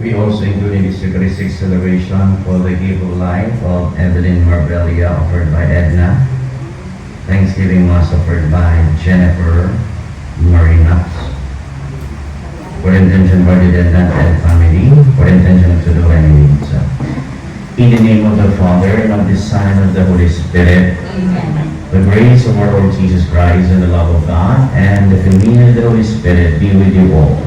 We also include in this Eucharistic celebration for the gift of life of Evelyn Marbelia offered by Edna, Thanksgiving Mass offered by Jennifer Marinax, for the intention by the Edna and family, for the intention of the Novena himself. In the name of the Father, and of the Son, and of the Holy Spirit. Amen. The grace of our Lord Jesus Christ, and the love of God, and the communion of the Holy Spirit be with you all.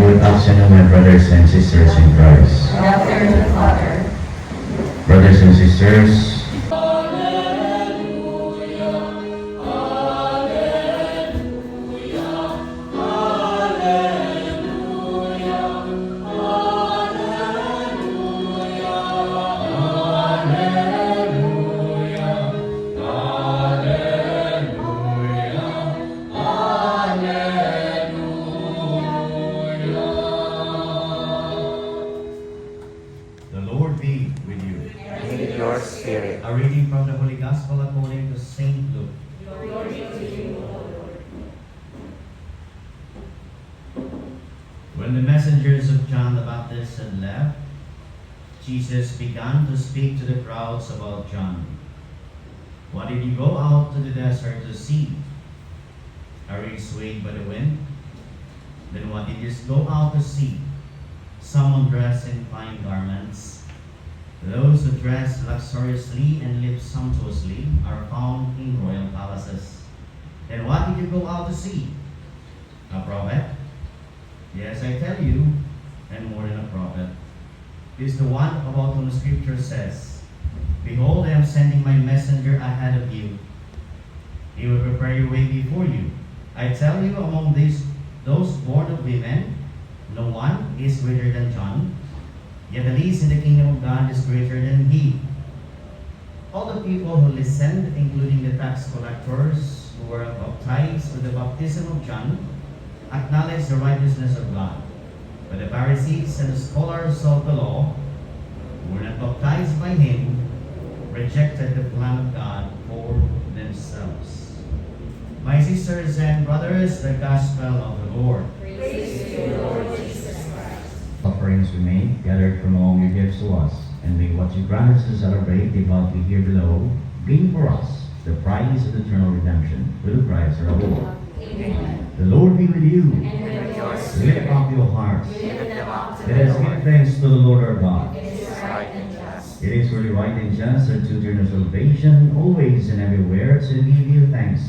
Good afternoon, my brothers and sisters in Christ. Good afternoon, Father. Brothers and sisters, your spirit. a reading from the Holy Gospel according to St. Luke. When the messengers of John the Baptist had left, Jesus began to speak to the crowds about John. What did you go out to the desert to see? A reed swayed by the wind? Then what did you go out to see? Someone dressed in fine garments? Those who dress luxuriously and live sumptuously are found in royal palaces. Then what did you go out to see? A prophet? Yes, I tell you, and more than a prophet. Is the one about whom the Scripture says, Behold, I am sending my messenger ahead of you. He will prepare your way before you. I tell you, among those born of women, no one is greater than John. Yet the least in the kingdom of God is greater than he. All the people who listened, including the tax collectors who were baptized with the baptism of John, acknowledged the righteousness of God. But the Pharisees and the scholars of the law, who were not baptized by him, rejected the plan of God for themselves. My sisters and brothers, the Gospel of the Lord. Praise to you, Lord Jesus Christ. Offerings we make, gathered from all your gifts to us, and may what you grant us to celebrate devoutly here below, gain for us the prize of eternal redemption, through Christ our Lord. Amen. The Lord be with you. And with your spirit. Lift up your hearts. We lift them up to Let the us give Lord. thanks to the Lord our God. It is right and just. It is really right and just and to eternal salvation, always and everywhere, to give you thanks.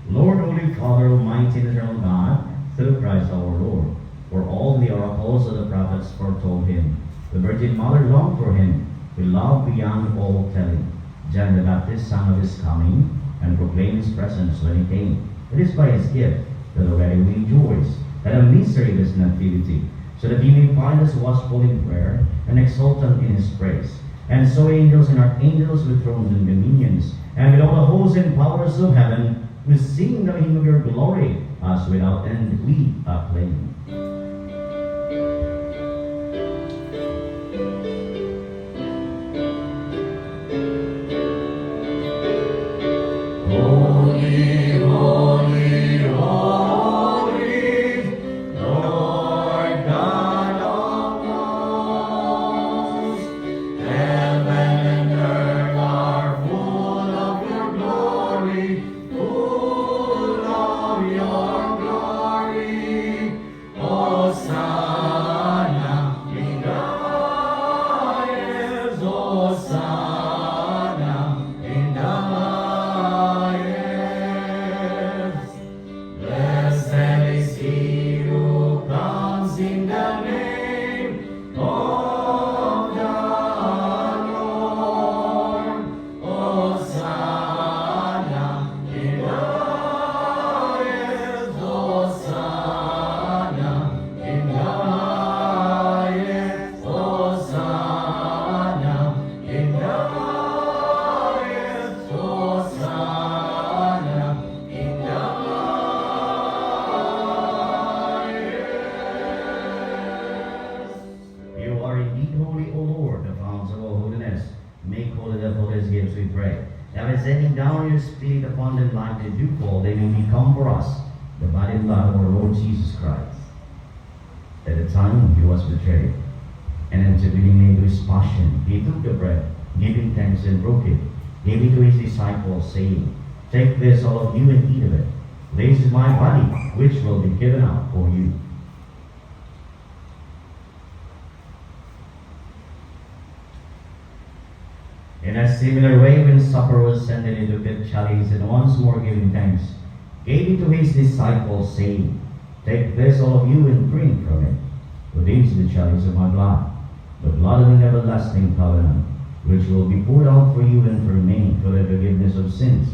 Lord, Holy Father, Almighty and eternal God, through Christ our Lord. For all the oracles of the prophets foretold him. The Virgin Mother longed for him, with love beyond all telling. John the Baptist sang of his coming, and proclaimed his presence when he came. It is by his gift that already we rejoice at a mystery of his nativity, so that he may find us watchful in prayer and exultant in his praise. And so angels and archangels with thrones and dominions, and with all the hosts and powers of heaven, we sing the hymn of your glory, as without end we acclaim. Sending down your Spirit upon them like the dewfall, they may become for us the body and blood of our Lord Jesus Christ. At the time he was betrayed, and anticipating his passion, he took the bread, giving thanks and broke it, gave it to his disciples, saying, "Take this, all of you, and eat of it. This is my body, which will be given up for you." In a similar way, when supper was ended, he took the chalice, and once more giving thanks, gave it to his disciples, saying, "Take this, all of you, and drink from it. For this is the chalice of my blood, the blood of an everlasting covenant, which will be poured out for you and for many for the forgiveness of sins.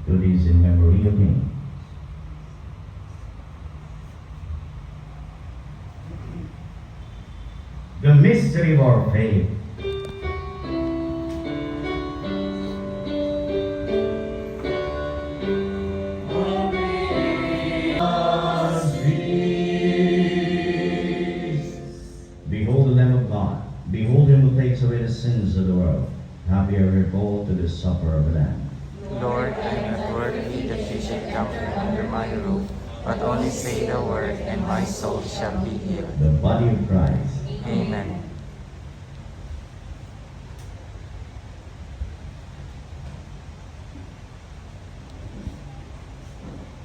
Do this in memory of me." The mystery of our faith. Behold the Lamb of God. Behold him who takes away the sins of the world. Happy are we called to the supper of the Lamb. Lord, I am not worthy that you should come under my roof, but only say the word, and my soul shall be healed. The body of Christ.